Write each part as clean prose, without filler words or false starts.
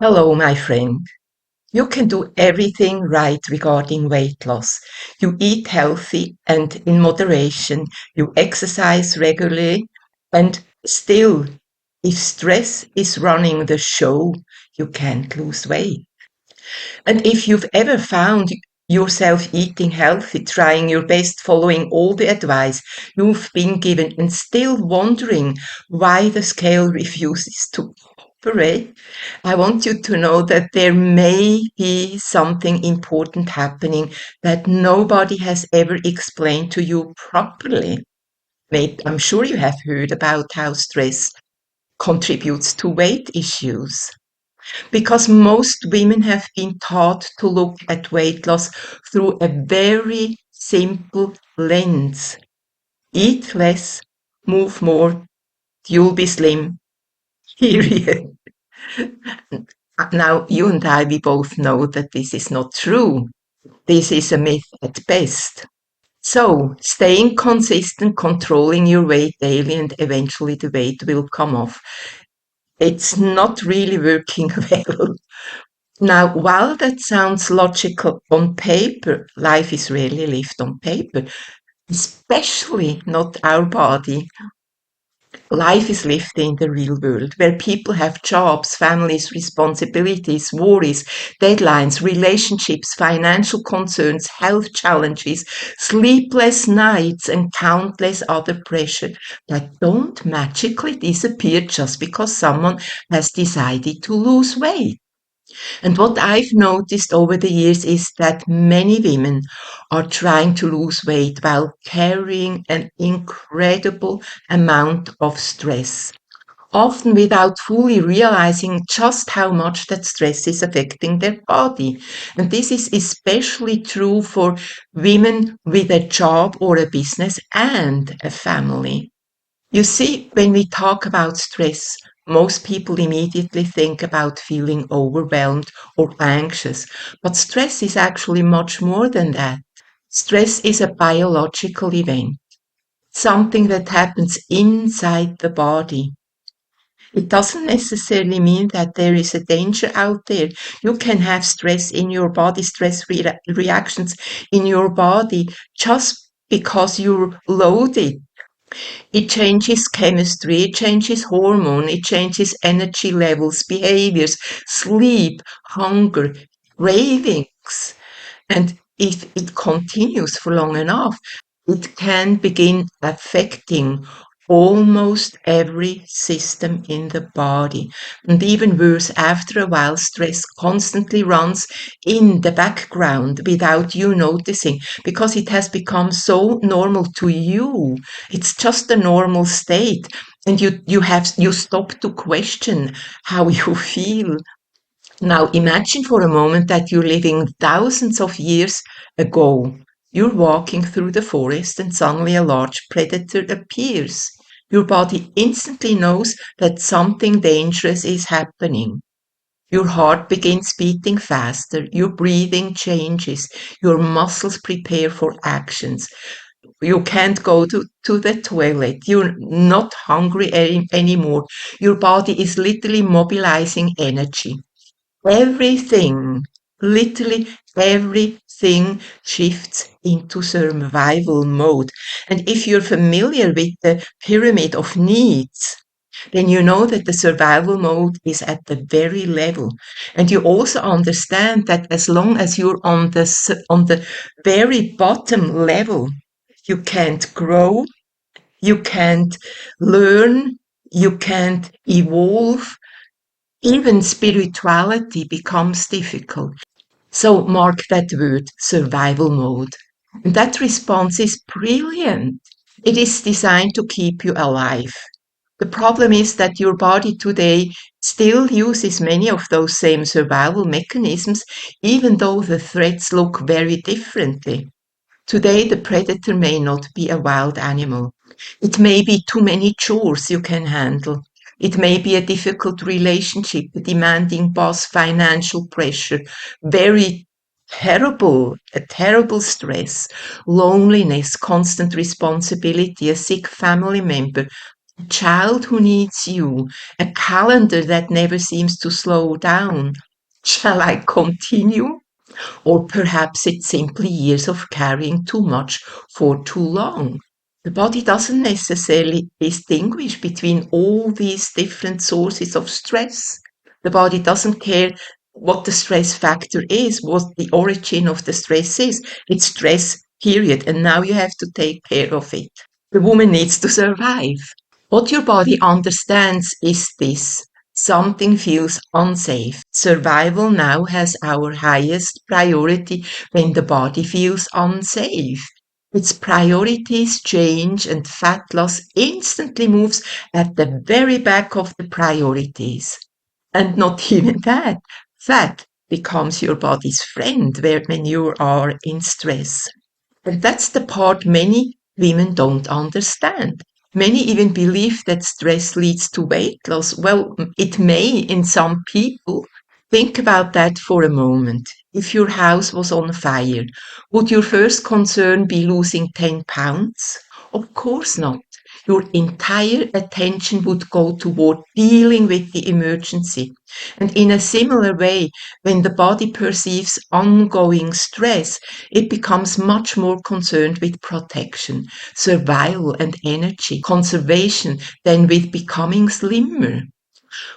Hello, my friend. You can do everything right regarding weight loss. You eat healthy and in moderation. You exercise regularly. And still, if stress is running the show, you can't lose weight. And if you've ever found yourself eating healthy, trying your best, following all the advice you've been given, and still wondering why the scale refuses to operate, I want you to know that there may be something important happening that nobody has ever explained to you properly. I'm sure you have heard about how stress contributes to weight issues. Because most women have been taught to look at weight loss through a very simple lens. Eat less, move more, you'll be slim, period. Now, you and I, we both know that this is not true. This is a myth at best. So, staying consistent, controlling your weight daily, and eventually the weight will come off. It's not really working well. Now, while that sounds logical on paper, life is rarely lived on paper, especially not our body. Life is lived in the real world, where people have jobs, families, responsibilities, worries, deadlines, relationships, financial concerns, health challenges, sleepless nights, and countless other pressure that don't magically disappear just because someone has decided to lose weight. And what I've noticed over the years is that many women are trying to lose weight while carrying an incredible amount of stress, often without fully realizing just how much that stress is affecting their body. And this is especially true for women with a job or a business and a family. You see, when we talk about stress, most people immediately think about feeling overwhelmed or anxious. But stress is actually much more than that. Stress is a biological event, something that happens inside the body. It doesn't necessarily mean that there is a danger out there. You can have stress in your body, reactions in your body just because you're loaded. It changes chemistry, it changes hormone, it changes energy levels, behaviors, sleep, hunger, cravings. And if it continues for long enough, it can begin affecting almost every system in the body. And even worse, after a while, stress constantly runs in the background without you noticing because it has become so normal to you. It's just a normal state. And you stop to question how you feel. Now imagine for a moment that you're living thousands of years ago. You're walking through the forest and suddenly a large predator appears. Your body instantly knows that something dangerous is happening. Your heart begins beating faster, your breathing changes, your muscles prepare for actions. You can't go to the toilet. You're not hungry anymore. Your body is literally mobilizing energy. Everything, literally everything shifts into survival mode. And if you're familiar with the pyramid of needs, then you know that the survival mode is at the very level. And you also understand that as long as you're on the very bottom level, you can't grow, you can't learn, you can't evolve, even spirituality becomes difficult. So mark that word, survival mode. And that response is brilliant. It is designed to keep you alive. The problem is that your body today still uses many of those same survival mechanisms, even though the threats look very differently. Today, the predator may not be a wild animal. It may be too many chores you can handle. It may be a difficult relationship, a demanding boss, financial pressure, very a terrible stress, loneliness, constant responsibility, a sick family member, a child who needs you, a calendar that never seems to slow down. Shall I continue? Or perhaps it's simply years of carrying too much for too long. The body doesn't necessarily distinguish between all these different sources of stress. The body doesn't care what the stress factor is, what the origin of the stress is. It's stress, period. And now you have to take care of it. The woman needs to survive. What your body understands is this. Something feels unsafe. Survival now has our highest priority when the body feels unsafe. Its priorities change and fat loss instantly moves at the very back of the priorities. And not even that. Fat becomes your body's friend when you are in stress. And that's the part many women don't understand. Many even believe that stress leads to weight loss. Well, it may in some people. Think about that for a moment. If your house was on fire, would your first concern be losing 10 pounds? Of course not. Your entire attention would go toward dealing with the emergency. And in a similar way, when the body perceives ongoing stress, it becomes much more concerned with protection, survival and energy conservation than with becoming slimmer.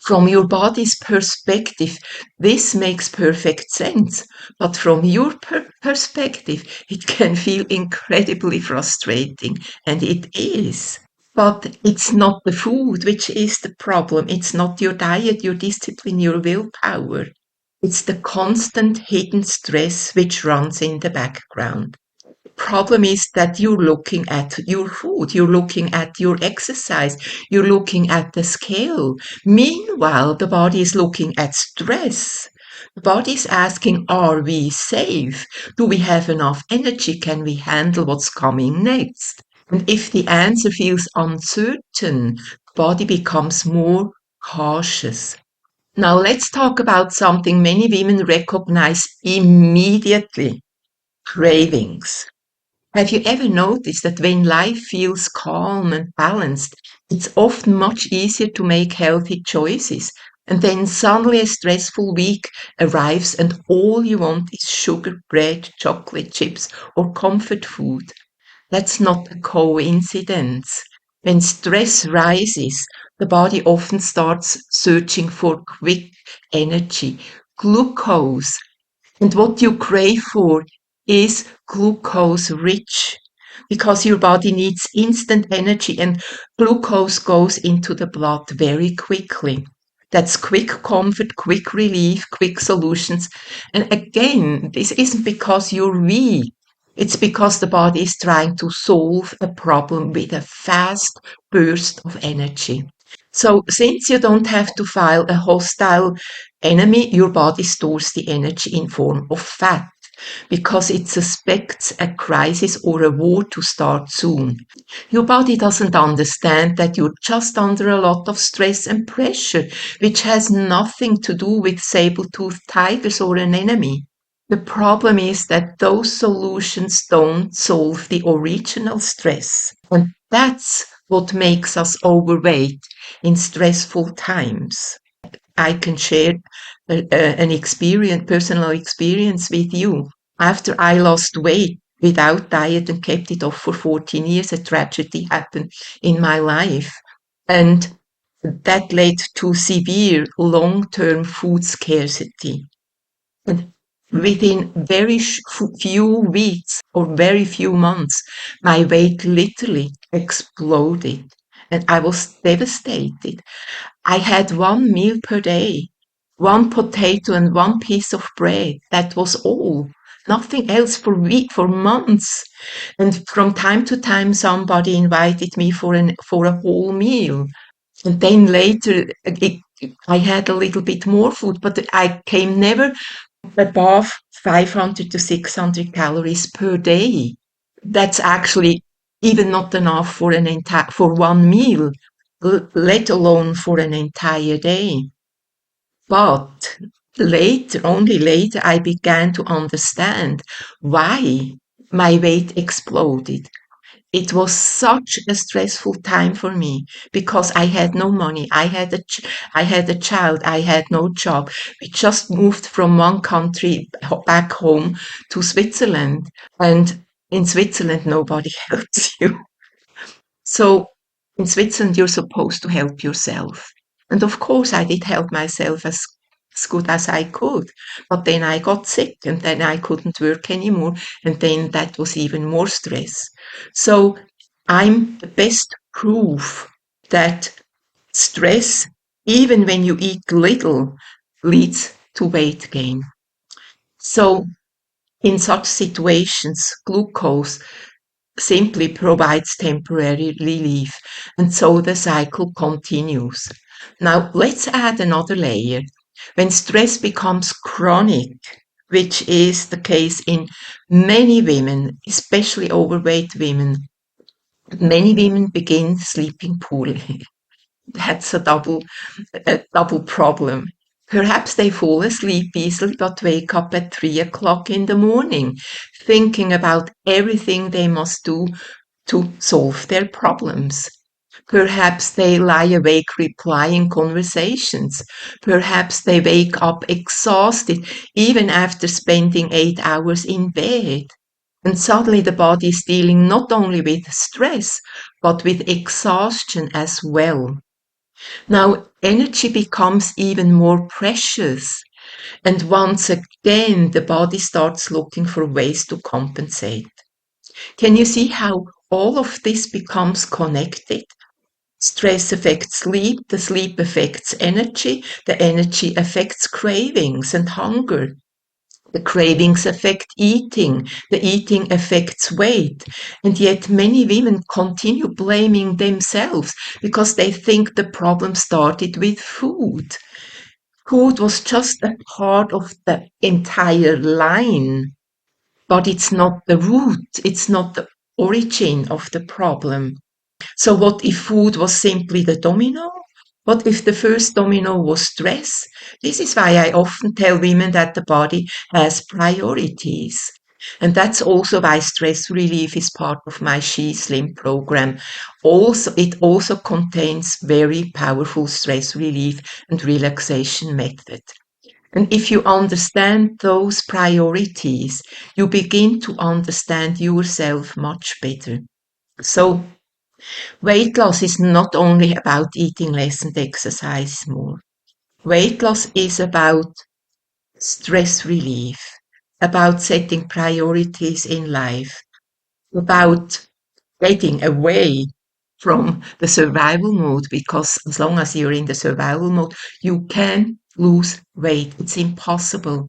From your body's perspective, this makes perfect sense. But from your perspective, it can feel incredibly frustrating. And it is. But it's not the food which is the problem. It's not your diet, your discipline, your willpower. It's the constant hidden stress which runs in the background. Problem is that you're looking at your food, you're looking at your exercise, you're looking at the scale. Meanwhile, the body is looking at stress. The body is asking, are we safe? Do we have enough energy? Can we handle what's coming next? And if the answer feels uncertain, the body becomes more cautious. Now let's talk about something many women recognize immediately: cravings. Have you ever noticed that when life feels calm and balanced, it's often much easier to make healthy choices? And then suddenly a stressful week arrives and all you want is sugar, bread, chocolate, chips, or comfort food. That's not a coincidence. When stress rises, the body often starts searching for quick energy, glucose, and what you crave for is glucose rich because your body needs instant energy and glucose goes into the blood very quickly. That's quick comfort, quick relief, quick solutions. And again, this isn't because you're weak. It's because the body is trying to solve a problem with a fast burst of energy. So since you don't have to file a hostile enemy, your body stores the energy in form of fat because it suspects a crisis or a war to start soon. Your body doesn't understand that you're just under a lot of stress and pressure, which has nothing to do with saber-toothed tigers or an enemy. The problem is that those solutions don't solve the original stress. And that's what makes us overweight in stressful times. I can share an experience, personal experience with you. After I lost weight without diet and kept it off for 14 years, a tragedy happened in my life. And that led to severe long-term food scarcity. And within very few weeks or very few months, my weight literally exploded. And I was devastated. I had one meal per day, one potato and one piece of bread. That was all. Nothing else for months. And from time to time, somebody invited me for a whole meal. And then later, I had a little bit more food, but I came never above 500 to 600 calories per day. That's actually even not enough for one meal, let alone for an entire day. But later, only later, I began to understand why my weight exploded. it was such a stressful time for me because I had no money. I had a child. I had no job. We just moved from one country back home to Switzerland, and in Switzerland nobody helps you. So in Switzerland you're supposed to help yourself. And of course I did help myself as good as I could. But then I got sick and then I couldn't work anymore. And then that was even more stress. So I'm the best proof that stress, even when you eat little, leads to weight gain. So in such situations, glucose simply provides temporary relief, and so the cycle continues. Now, let's add another layer. When stress becomes chronic, which is the case in many women, especially overweight women, many women begin sleeping poorly. That's a double problem. Perhaps they fall asleep easily but wake up at 3 o'clock in the morning, thinking about everything they must do to solve their problems. Perhaps they lie awake replying conversations. Perhaps they wake up exhausted even after spending 8 hours in bed. And suddenly the body is dealing not only with stress, but with exhaustion as well. Now, energy becomes even more precious. And once again, the body starts looking for ways to compensate. Can you see how all of this becomes connected? Stress affects sleep, the sleep affects energy, the energy affects cravings and hunger. The cravings affect eating, the eating affects weight, and yet many women continue blaming themselves because they think the problem started with food. Food was just a part of the entire line, but it's not the root, it's not the origin of the problem. So what if food was simply the domino? What if the first domino was stress? This is why I often tell women that the body has priorities. And that's also why stress relief is part of my She Slim program. Also, it also contains very powerful stress relief and relaxation method. And if you understand those priorities, you begin to understand yourself much better. So weight loss is not only about eating less and exercise more. Weight loss is about stress relief, about setting priorities in life, about getting away from the survival mode, because as long as you're in the survival mode, you can lose weight. It's impossible.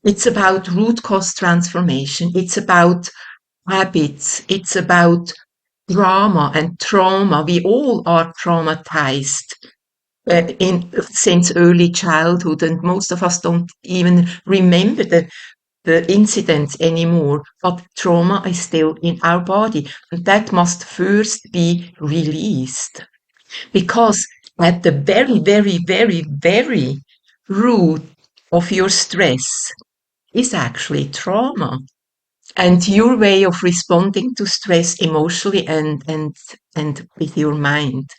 It's about root cause transformation. It's about habits. It's about drama and trauma. We all are traumatized since early childhood, and most of us don't even remember the incidents anymore. But trauma is still in our body, and that must first be released. Because at the very, very, very, very root of your stress is actually trauma and your way of responding to stress emotionally and with your mind.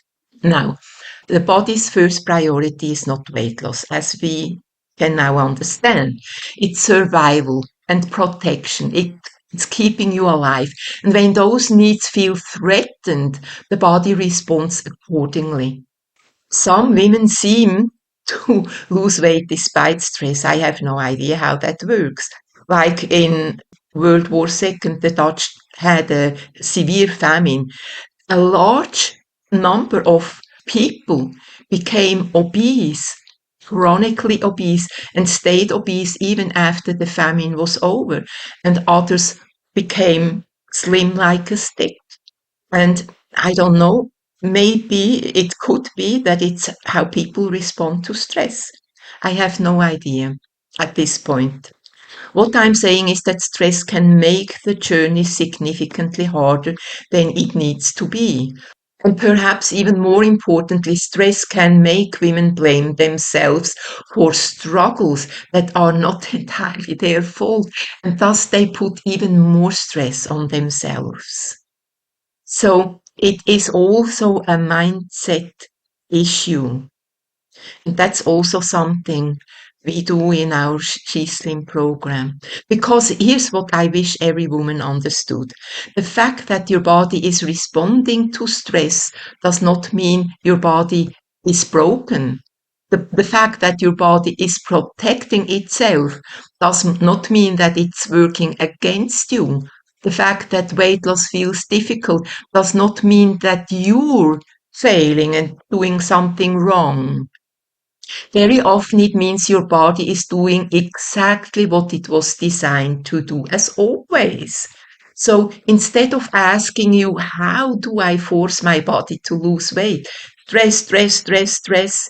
Now, the body's first priority is not weight loss, as we can now understand. It's survival and protection. It's keeping you alive. And when those needs feel threatened, the body responds accordingly. Some women seem to lose weight despite stress. I have no idea how that works. Like in World War II, the Dutch had a severe famine. A large number of people became obese, chronically obese, and stayed obese even after the famine was over. And others became slim like a stick. And I don't know, maybe it could be that it's how people respond to stress. I have no idea at this point. What I'm saying is that stress can make the journey significantly harder than it needs to be. And perhaps even more importantly, stress can make women blame themselves for struggles that are not entirely their fault, and thus they put even more stress on themselves. So it is also a mindset issue. And that's also something we do in our G-Slim program. Because here's what I wish every woman understood. The fact that your body is responding to stress does not mean your body is broken. The fact that your body is protecting itself does not mean that it's working against you. The fact that weight loss feels difficult does not mean that you're failing and doing something wrong. Very often it means your body is doing exactly what it was designed to do, as always. So instead of asking you, how do I force my body to lose weight? Stress, stress, stress, stress.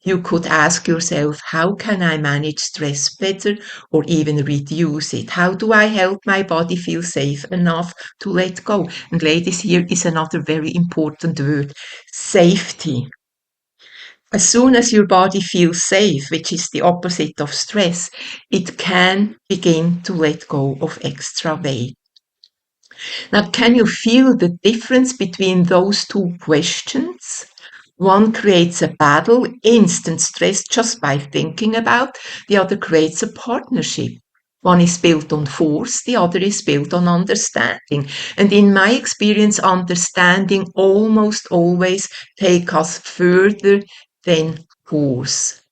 You could ask yourself, how can I manage stress better or even reduce it? How do I help my body feel safe enough to let go? And ladies, here is another very important word, safety. As soon as your body feels safe, which is the opposite of stress, it can begin to let go of extra weight. Now, can you feel the difference between those two questions? One creates a battle, instant stress just by thinking about. The other creates a partnership. One is built on force, the other is built on understanding. And in my experience, understanding almost always takes us further than force.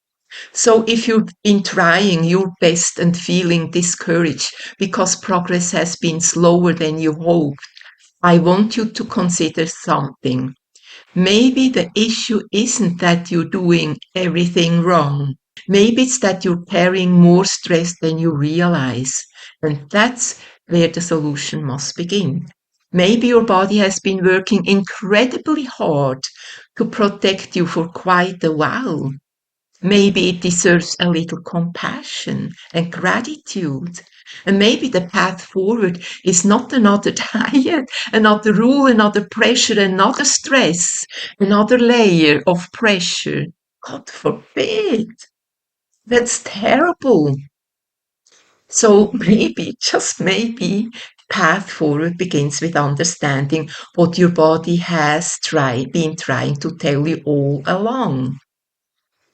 So if you've been trying your best and feeling discouraged because progress has been slower than you hoped, I want you to consider something. Maybe the issue isn't that you're doing everything wrong. Maybe it's that you're carrying more stress than you realize. And that's where the solution must begin. Maybe your body has been working incredibly hard to protect you for quite a while. Maybe it deserves a little compassion and gratitude. And maybe the path forward is not another diet, another rule, another pressure, another stress, another layer of pressure. God forbid. That's terrible. So maybe, just maybe, the path forward begins with understanding what your body has been trying to tell you all along.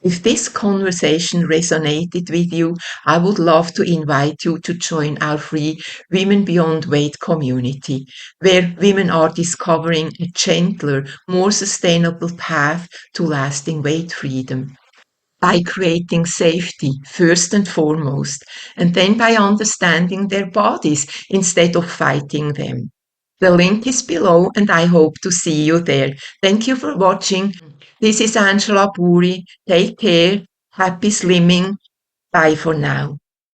If this conversation resonated with you, I would love to invite you to join our free Women Beyond Weight community, where women are discovering a gentler, more sustainable path to lasting weight freedom by creating safety first and foremost, and then by understanding their bodies instead of fighting them. The link is below, and I hope to see you there. Thank you for watching. This is Angela Puri. Take care. Happy slimming. Bye for now.